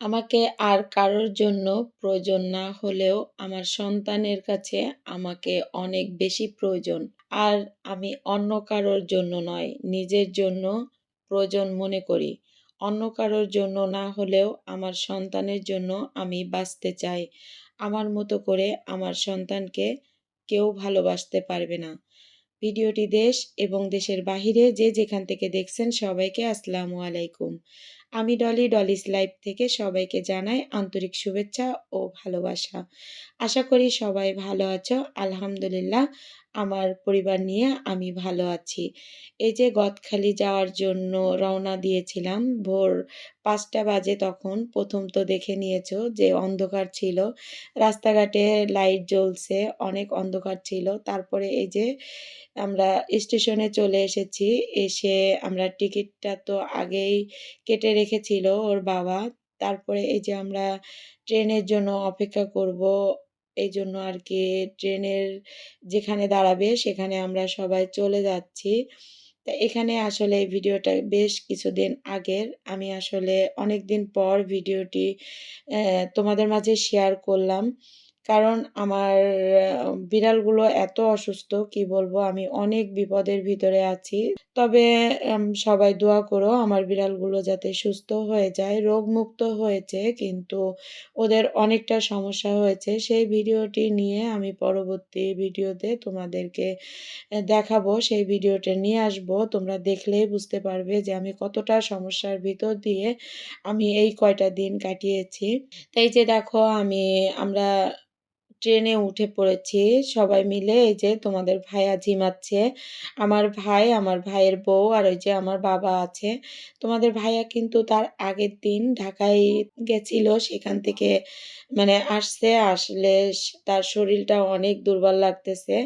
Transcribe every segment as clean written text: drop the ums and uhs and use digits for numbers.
আমাকে আর কারোর জন্য প্রয়োজন না হলেও আমার সন্তানের কাছে আমাকে অনেক বেশি প্রয়োজন। আর আমি অন্য কারোর জন্য নয়, নিজের জন্য প্রয়োজন মনে করি। অন্য কারোর জন্য না হলেও আমার সন্তানের জন্য আমি বাঁচতে চাই। আমার মতো করে আমার সন্তানকে কেউ ভালোবাসতে পারবে না। ভিডিওটি দেশ এবং দেশের বাহিরে যে যেখান থেকে দেখছেন সবাইকে আসসালামু আলাইকুম। আমি ডলি, ডলিস লাইফ থেকে সবাইকে জানাই আন্তরিক শুভেচ্ছা ও ভালোবাসা। আশা করি সবাই ভালো আছো। আলহামদুলিল্লাহ, আমার পরিবার নিয়ে আমি ভালো আছি। এই যে গদখালি যাওয়ার জন্য রওনা দিয়েছিলাম ভোর ৫টা বাজে, তখন প্রথম তো দেখে নিয়েছো যে অন্ধকার ছিল, রাস্তাঘাটে লাইট জ্বলছে, অনেক অন্ধকার ছিল। তারপরে এই যে আমরা স্টেশনে চলে এসেছি। এসে আমরা টিকিটটা তো আগেই কেটে রেখেছিল ওর বাবা। তারপরে এই যে আমরা ট্রেনের জন্য অপেক্ষা করব, এই জন্য আর কি ট্রেনের যেখানে দাঁড়াবে সেখানে আমরা সবাই চলে যাচ্ছি। তা এখানে আসলে এই ভিডিওটা বেশ কিছুদিন আগের। আমি আসলে অনেক দিন পর ভিডিওটি তোমাদের মাঝে শেয়ার করলাম। কারণ আমার বিড়ালগুলো এত অসুস্থ, কি বলবো, আমি অনেক বিপদের ভিতরে আছি। তবে সবাই দোয়া করো আমার বিড়ালগুলো যাতে সুস্থ হয়ে যায়। রোগমুক্ত হয়েছে কিন্তু ওদের অনেকটা সমস্যা হয়েছে। সেই ভিডিওটি নিয়ে আমি পরবর্তী ভিডিওতে তোমাদেরকে দেখাবো। সেই ভিডিওটা নিয়ে আসবো। তোমরা দেখলেই বুঝতে পারবে যে আমি কতটা সমস্যার ভিতর দিয়ে আমি এই কয়টা দিন কাটিয়েছি। তাই যে দেখো আমরা ট্রেনে উঠে পড়েছি সবাই মিলে। এই যে তোমাদের ভাইয়া ঝিমাচ্ছে, আমার ভাই, আমার ভাইয়ের বউ, আর ওই যে আমার বাবা আছে। তোমাদের ভাইয়া কিন্তু তার আগের দিন ঢাকায় গেছিল, সেখান থেকে মানে আসলে তার শরীরটা অনেক দুর্বল লাগতেছে।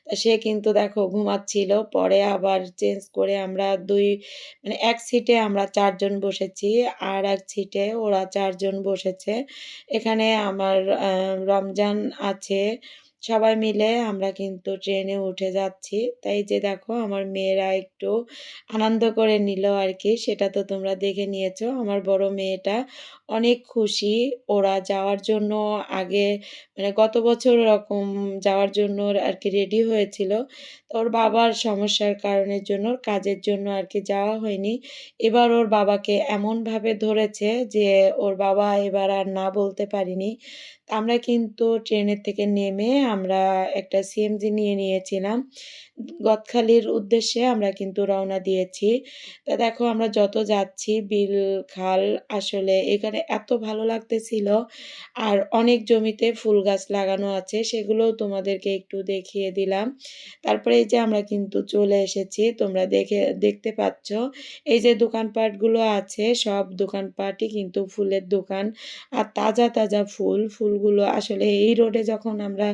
তা সে কিন্তু দেখো ঘুমাচ্ছিল। পরে আবার চেঞ্জ করে আমরা এক সিটে আমরা 4 জন বসেছি, আর এক সিটে ওরা 4 জন বসেছে। এখানে আমার রমজান আছে। সবাই মিলে আমরা কিন্তু ট্রেনে উঠে যাচ্ছি। তাই যে দেখো আমার মেয়েরা একটু আনন্দ করে নিল আর কি, সেটা তো তোমরা দেখে নিয়েছো। আমার বড় মেয়েটা অনেক খুশি। ওরা যাওয়ার জন্য আগে গত বছর এরকম যাওয়ার জন্য আর কি রেডি হয়েছিল। তো ওর বাবার সমস্যার কারণের জন্য, কাজের জন্য আর কি যাওয়া হয়নি। এবার ওর বাবাকে এমনভাবে ধরেছে যে ওর বাবা এবার আর না বলতে পারিনি। আমরা কিন্তু ট্রেনের থেকে নেমে আমরা একটা সিএনজি নিয়ে নিয়েছিলাম। গদখালির উদ্দেশ্যে আমরা কিন্তু রওনা দিয়েছি। তা দেখো আমরা যত যাচ্ছি বিল খাল, আসলে এখানে এত ভালো লাগতেছিল। আর অনেক জমিতে ফুল গাছ লাগানো আছে, সেগুলোও তোমাদেরকে একটু দেখিয়ে দিলাম। তারপরে এই যে আমরা কিন্তু চলে এসেছি, তোমরা দেখতে পাচ্ছ এই যে দোকানপাটগুলো আছে, সব দোকানপাটই কিন্তু ফুলের দোকান। আর তাজা তাজা ফুলগুলো আসলে এই রোডে যখন আমরা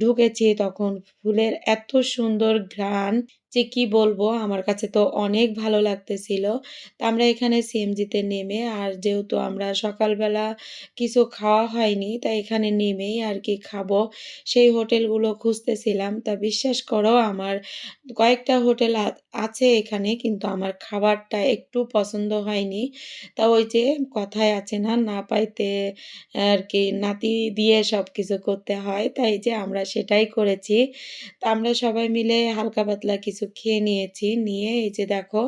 ঢুকেছি তখন ফুলের এত সুন্দর ঘ্রাণ যে কি বলবো, আমার কাছে তো অনেক ভালো লাগতেছিল। তা আমরা এখানে সিএমজিতে নেমে, আর যেহেতু আমরা সকালবেলা কিছু খাওয়া হয়নি তাই এখানে নেমেই আর কি খাবো সেই হোটেলগুলো খুঁজতেছিলাম। তা বিশ্বাস করো আমার কয়েকটা হোটেল আছে এখানে, কিন্তু আমার খাবারটা একটু পছন্দ হয়নি। তা ওই যে কথায় আছে না, না পাইতে আর কি নাতি দিয়ে সব কিছু করতে হয়, তাই যে আমরা সেটাই করেছি। তা আমরা সবাই মিলে হালকা পাতলা কিছু খেয়ে নিয়েছি। নিয়ে এই যে দেখো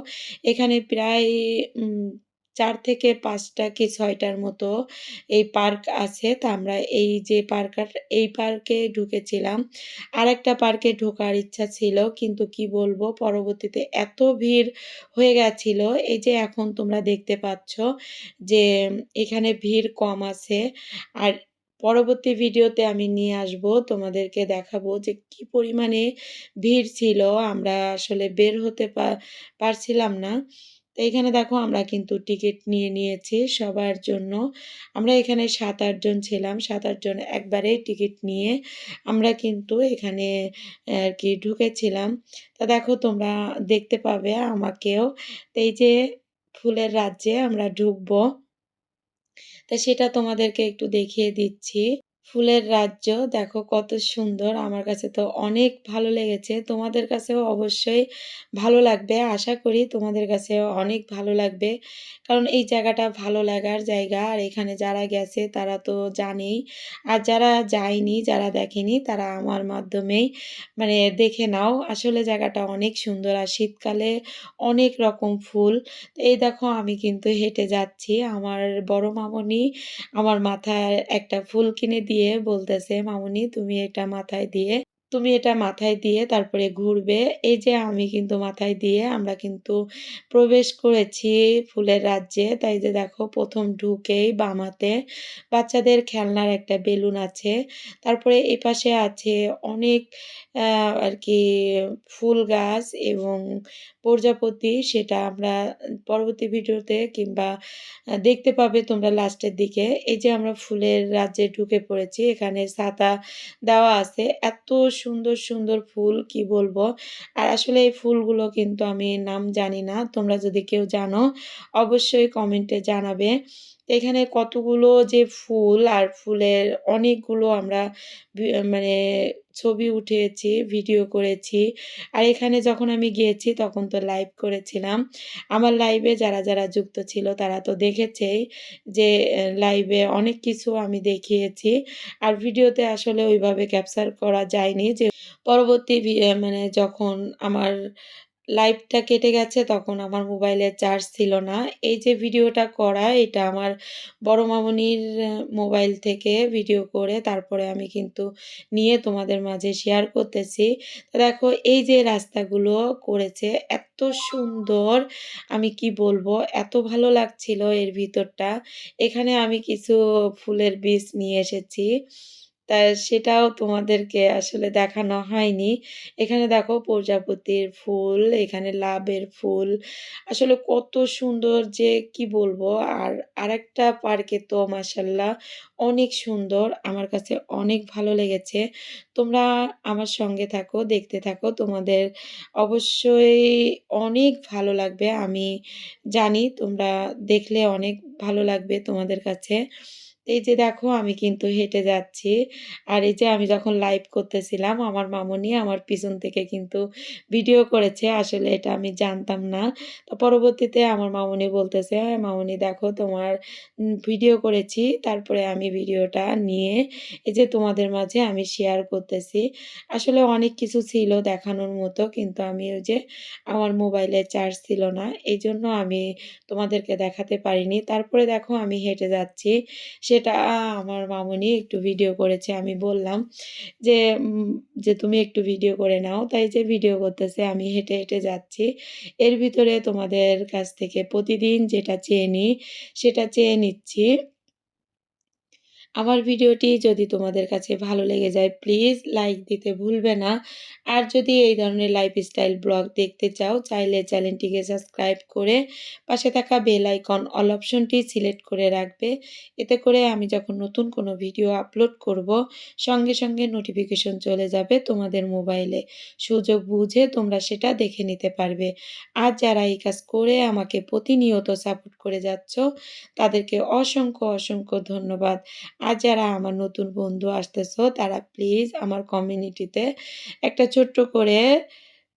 এখানে প্রায় 4 থেকে 5টা কি 6টার মতো এই পার্ক আছে। তা আমরা এই পার্কে ঢুকেছিলাম। আরেকটা পার্কে ঢোকার ইচ্ছা ছিল, কিন্তু কি বলবো পরবর্তীতে এত ভিড় হয়ে গেছিল। এই যে এখন তোমরা দেখতে পাচ্ছ যে এখানে ভিড় কম আছে। আর পরবর্তী ভিডিওতে আমি নিয়ে আসব, তোমাদেরকে দেখাবো যে কি পরিমাণে ভিড় ছিল। আমরা আসলে বের হতে পারছিলাম না। তো এখানে দেখো আমরা কিন্তু টিকিট নিয়ে নিয়েছি সবার জন্য। আমরা এখানে 7-8 জন ছিলাম, 7-8 জন একবারেই টিকিট নিয়ে আমরা কিন্তু এখানে আর কি ঢুকেছিলাম। তা দেখো তোমরা দেখতে পাবে আমাকেও। তো এই যে ফুলের রাজ্যে আমরা ঢুকবো, তা সেটা তোমাদেরকে একটু দেখিয়ে দিচ্ছি। ফুলের রাজ্য দেখো কত সুন্দর। আমার কাছে তো অনেক ভালো লেগেছে। তোমাদের কাছেও অবশ্যই ভালো লাগবে। আশা করি তোমাদের কাছেও অনেক ভালো লাগবে। কারণ এই জায়গাটা ভালো লাগার জায়গা। আর এখানে যারা গেছে তারা তো জানেই। আর যারা যায়নি, যারা দেখেনি তারা আমার মাধ্যমেই মানে দেখে নাও। আসলে জায়গাটা অনেক সুন্দর। আর শীতকালে অনেক রকম ফুল। তো এই দেখো আমি কিন্তু হেঁটে যাচ্ছি। আমার বড় মামুনি আমার মাথায় একটা ফুল কিনে দিয়ে বলতেছে, "মামুনি তুমি এটা মাথায় দিয়ে তারপরে ঘুরবে।" এই যে আমি কিন্তু মাথায় দিয়ে আমরা কিন্তু প্রবেশ করেছি ফুলের রাজ্যে। তাই যে দেখো ১ম ঢুকেই বাম হাতে বাচ্চাদের খেলনার একটা বেলুন আছে। তারপরে এপাশে আছে অনেক আ আরকি ফুল গাছ এবং প্রজাপতি সেটা আমরা পরবর্তী ভিডিওতে কিংবা দেখতে পাবে তোমরা লাস্টের দিকে। এই যে আমরা ফুলের রাজ্যে ঢুকে পড়েছি। এখানে ছাতা দেওয়া আছে। এত সুন্দর, সুন্দর ফুল কি বলবো। আর আসলে এই ফুলগুলো কিন্তু আমি নাম জানি না। তোমরা যদি কেউ জানো অবশ্যই কমেন্টে জানাবে। তো এখানে কতগুলো যে ফুল আর ফুলের অনেকগুলো আমরা ভি মানে ছবি উঠিয়েছি, ভিডিও করেছি। আর এখানে যখন আমি গিয়েছি তখন তো লাইভ করেছিলাম। আমার লাইভে যারা যুক্ত ছিল তারা তো দেখেছেই যে লাইভে অনেক কিছু আমি দেখিয়েছি। আর ভিডিওতে আসলে ওইভাবে ক্যাপচার করা যায়নি যে পরবর্তী মানে যখন আমার লাইভটা কেটে গেছে তখন আমার মোবাইলে চার্জ ছিল না। এই যে ভিডিওটা করা এটা আমার বড় মামুনির মোবাইল থেকে ভিডিও করে তারপরে আমি কিন্তু নিয়ে তোমাদের মাঝে শেয়ার করতেছি। তো দেখো এই যে রাস্তাগুলো করেছে এত সুন্দর আমি কি বলবো, এত ভালো লাগছিল এর ভিতরটা। এখানে আমি কিছু ফুলের বীজ নিয়ে এসেছি। তা সেটাও তোমাদেরকে আসলে দেখানো হয়নি। এখানে দেখো প্রজাপতির ফুল, এখানে লাবের ফুল। আসলে কত সুন্দর যে কি বলবো। আর আরেকটা পার্কে তো মাশাআল্লাহ অনেক সুন্দর। আমার কাছে অনেক ভালো লেগেছে। তোমরা আমার সঙ্গে থাকো, দেখতে থাকো। তোমাদের অবশ্যই অনেক ভালো লাগবে। আমি জানি তোমরা দেখলে অনেক ভালো লাগবে তোমাদের কাছে। এই যে দেখো আমি কিন্তু হেঁটে যাচ্ছি। আর এই যে আমি যখন লাইভ করতেছিলাম আমার মামুনি আমার পিছন থেকে কিন্তু ভিডিও করেছে। আসলে এটা আমি জানতাম না। তো পরবর্তীতে আমার মামুনি বলতেছে, "মামুনি দেখো তোমার ভিডিও করেছি। তারপরে আমি ভিডিওটা নিয়ে এই যে তোমাদের মাঝে আমি শেয়ার করতেছি।" আসলে অনেক কিছু ছিল দেখানোর মতো কিন্তু আমি ওই যে আমার মোবাইলে চার্জ ছিল না। এইজন্য আমি তোমাদেরকে দেখাতে পারিনি। তারপরে দেখো আমি হেঁটে যাচ্ছি। সেটা আমার মামুনি একটু ভিডিও করেছে। আমি বললাম যে, যে তুমি একটু ভিডিও করে নাও। তাই যে ভিডিও করতেছে আমি হেঁটে, হেঁটে যাচ্ছি। এর ভিতরে তোমাদের কাছ থেকে প্রতিদিন যেটা চেয়ে নিই, সেটা চেয়ে নিচ্ছি। আমার ভিডিওটি যদি তোমাদের কাছে ভালো লেগে যায় প্লিজ লাইক দিতে ভুলবে না। আর যদি এই ধরনের লাইফস্টাইল ব্লগ দেখতে চাও চাইলে চ্যানেলটিকে সাবস্ক্রাইব করে পাশে থাকা বেল আইকন অল অপশনটি সিলেক্ট করে রাখবে। এতে করে আমি যখন নতুন কোনো ভিডিও আপলোড করব সঙ্গে সঙ্গে নোটিফিকেশন চলে যাবে তোমাদের মোবাইলে। সুযোগ বুঝে তোমরা সেটা দেখে নিতে পারবে। আর যারা এই কাজ করে আমাকে প্রতিনিয়ত সাপোর্ট করে যাচ্ছ তাদেরকে অসংখ্য, অসংখ্য ধন্যবাদ। আর যারা আমার নতুন বন্ধু আসতেছো তারা প্লিজ আমার কমিউনিটিতে একটা ছোট্ট করে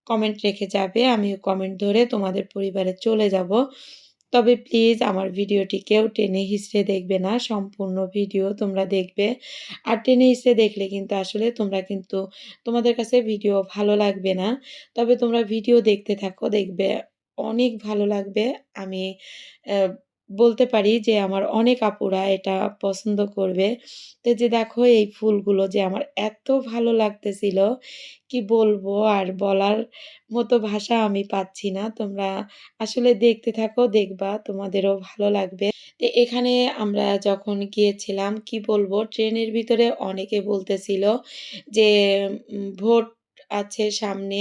কমেন্ট রেখে যাবে। আমি কমেন্ট ধরে তোমাদের পরিবারে চলে যাব। তবে প্লিজ আমার ভিডিওটি কেউ টেনে হিঁচড়ে দেখবে না। সম্পূর্ণ ভিডিও তোমরা দেখবে। আর টেনে হিঁচড়ে দেখলে কিন্তু আসলে তোমরা কিন্তু তোমাদের কাছে ভিডিও ভালো লাগবে না। তবে তোমরা ভিডিও দেখতে থাকো, দেখবে অনেক ভালো লাগবে। আমি অ্যা বলতে পারি যে আমার অনেক আপুরা এটা পছন্দ করবে। তো এই যে দেখো এই ফুলগুলো যে আমার এত ভালো লাগতেছিল, কি বলবো আর বলার মতো ভাষা আমি পাচ্ছি না। তোমরা আসলে দেখতে থাকো, দেখবা তোমাদেরও ভালো লাগবে। তো এখানে আমরা যখন গিয়েছিলাম কি বলবো ট্রেনের ভিতরে অনেকে বলতেছিল যে ভোট আছে সামনে।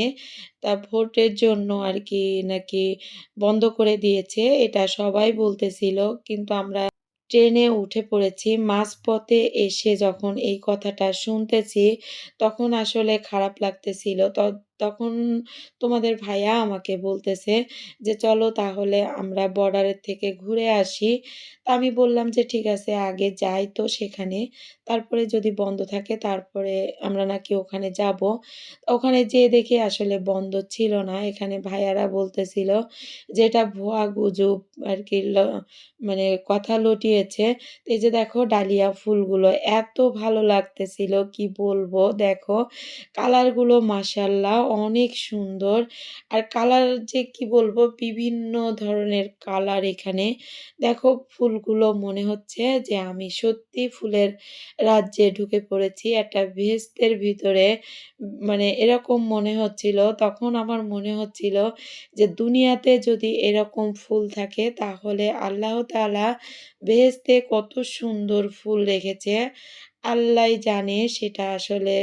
তা ভোটের জন্য আরকি নাকি বন্ধ করে দিয়েছে। এটা সবাই বলতেছিল। কিন্তু আমরা ট্রেনে উঠে পড়েছি। মাঝপথে এসে যখন এই কথাটা শুনতেছি তখন আসলে খারাপ লাগতেছিল। তখন তোমাদের ভাইয়া আমাকে বলতেছে যে, "চলো তাহলে আমরা বর্ডারের থেকে ঘুরে আসি।" তা আমি বললাম যে, "ঠিক আছে আগে যাই তো সেখানে। তারপরে যদি বন্ধ থাকে তারপরে আমরা নাকি ওখানে যাবো।" ওখানে যেয়ে দেখি আসলে বন্ধ ছিল না। এখানে ভাইয়ারা বলতেছিল যে, "এটা ভুয়া গুজব আরকি মানে কথা লটিয়েছে।" তো এই যে দেখো ডালিয়া ফুলগুলো এত ভালো লাগতেছিল কি বলবো? দেখো কালারগুলো মাশাআল্লাহ অনেক সুন্দর। আর কালার যে কি বলবো বিভিন্ন ধরনের কালার এখানে। দেখো ফুলগুলো মনে হচ্ছে যে আমি সত্যি ফুলের রাজ্যে ঢুকে পড়েছি। একটা বেহেশতের ভিতরে মানে এরকম মনে হচ্ছিল। তখন আমার মনে হচ্ছিল যে দুনিয়াতে যদি এরকম ফুল থাকে তাহলে আল্লাহ তাআলা বেহেশতে কত সুন্দর ফুল রেখেছে। আল্লাহই জানে সেটা আসলে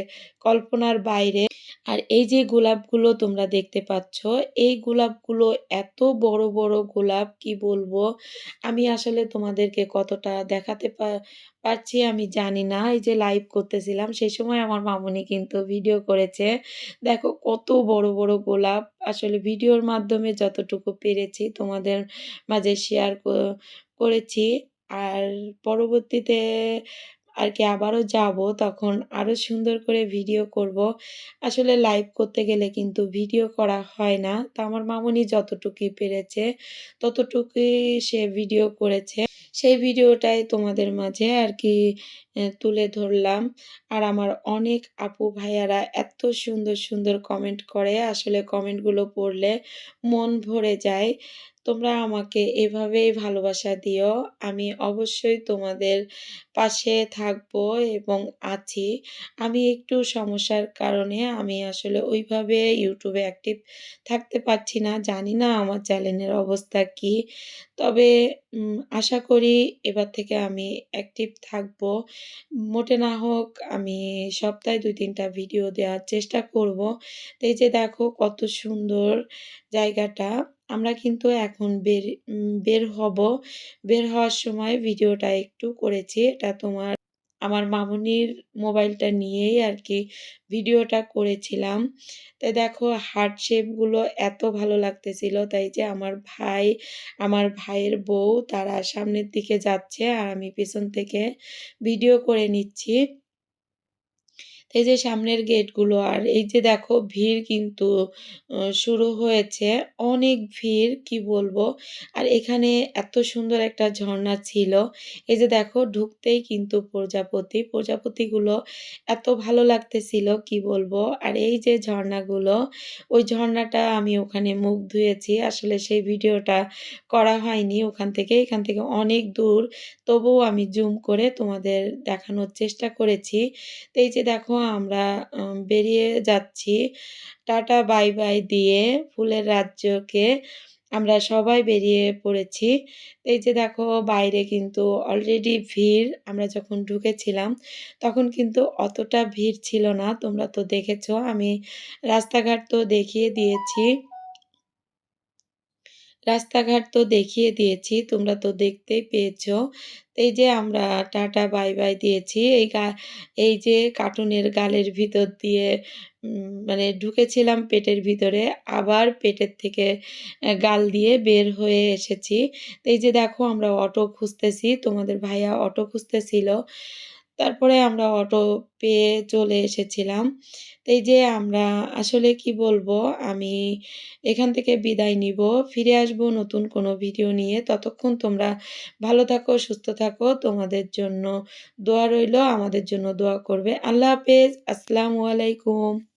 কল্পনার বাইরে। আর এই যে গোলাপগুলো তোমরা দেখতে পাচ্ছ, এই গোলাপগুলো এত বড়, বড় গোলাপ কি বলবো? আমি আসলে তোমাদেরকে কতটা দেখাতে পারছি আমি জানি না। এই যে লাইভ করতেছিলাম সেই সময় আমার মামুনি কিন্তু ভিডিও করেছে। দেখো কত বড়, বড় গোলাপ। আসলে ভিডিওর মাধ্যমে যতটুকু পেরেছি তোমাদের মাঝে শেয়ার করেছি। আর পরবর্তীতে আরকি আবারও যাবো তখন আরো সুন্দর করে ভিডিও করব। আসলে লাইভ করতে গেলে কিন্তু ভিডিও করা হয় না। তো আমার মামুনি যতটুকুই পেরেছে ততটুকুই সে ভিডিও করেছে। সেই ভিডিওটাই তোমাদের মাঝে আরকি তুলে ধরলাম। আর আমার অনেক আপু ভাইয়ারা এত সুন্দর, সুন্দর কমেন্ট করে আসলে কমেন্টগুলো পড়লে মন ভরে যায়। তোমরা আমাকে এভাবেই ভালোবাসা দিও। আমি অবশ্যই তোমাদের পাশে থাকবো এবং আছি। আমি একটু সমস্যার কারণে আমি আসলে ওইভাবে YouTube এ অ্যাক্টিভ থাকতে পারছি না। জানি না আমার চ্যানেলের অবস্থা কী? তবে আশা করি এবার থেকে আমি অ্যাক্টিভ থাকবো। মোটে না হোক আমি সপ্তাহে ২-৩ টা ভিডিও দেওয়ার চেষ্টা করব। তো এই যে দেখো কত সুন্দর জায়গাটা। আমরা কিন্তু এখন বের হব। বের হওয়ার সময় ভিডিওটা একটু করেছি। এটা আমার মামুনির মোবাইলটা নিয়েই আরকি ভিডিওটা করেছিলাম। তো দেখো হার্ট শেপ গুলো এত ভালো লাগতেছিল। তাই যে আমার ভাই, আমার ভাইয়ের বউ তারা সামনের দিকে যাচ্ছে আর আমি পেছন থেকে ভিডিও করে নিচ্ছি। এই যে সামনের গেটগুলো আর এই যে দেখো ভিড় কিন্তু শুরু হয়েছে। অনেক ভিড় কি বলবো? আর এখানে এত সুন্দর একটা ঝর্ণা ছিল। এই যে দেখো ঢুকতেই কিন্তু প্রজাপতি, প্রজাপতিগুলো এত ভালো লাগতেছিল কি বলবো? আর এই যে ঝর্ণাগুলো, ওই ঝর্ণাটা আমি ওখানে মুখ ধুয়েছি। আসলে সেই ভিডিওটা করা হয়নি ওখান থেকে। এখান থেকে অনেক দূর। তবুও আমি জুম করে তোমাদের দেখানোর চেষ্টা করেছি। তো এই যে দেখো আমরা বেরিয়ে যাচ্ছি। টাটা বাই বাই দিয়ে ফুলের রাজ্যকে আমরা সবাই বেরিয়ে পড়েছি। এই যে দেখো বাইরে কিন্তু অলরেডি ভিড়। আমরা যখন ঢুকেছিলাম তখন কিন্তু অতটা ভিড় ছিল না। তোমরা তো দেখেছো আমি রাস্তাঘাট তো দেখিয়ে দিয়েছি। রাস্তাঘাট তো দেখিয়ে দিয়েছি, তোমরা তো দেখতেই পেয়েছ। এই যে আমরা টাটা বাই বাই দিয়েছি। এই যে কার্টুনের গালের ভিতর দিয়ে মানে ঢুকেছিলাম পেটের ভিতরে, আবার পেটের থেকে গাল দিয়ে বের হয়ে এসেছি। তো এই যে দেখো আমরা অটো খুঁজতেছি, তোমাদের ভাইয়া অটো খুঁজতেছিল। তারপরে আমরা অটো পেয়ে চলে এসেছিলাম। তো এই যে আমরা আসলে কি বলবো, আমি এখান থেকে বিদায় নিবো। ফিরে আসবো নতুন কোনো ভিডিও নিয়ে। ততক্ষণ তোমরা ভালো থাকো, সুস্থ থাকো। তোমাদের জন্য দোয়া রইলো, আমাদের জন্য দোয়া করবে। আল্লাহ হাফেজ। আসসালামু আলাইকুম।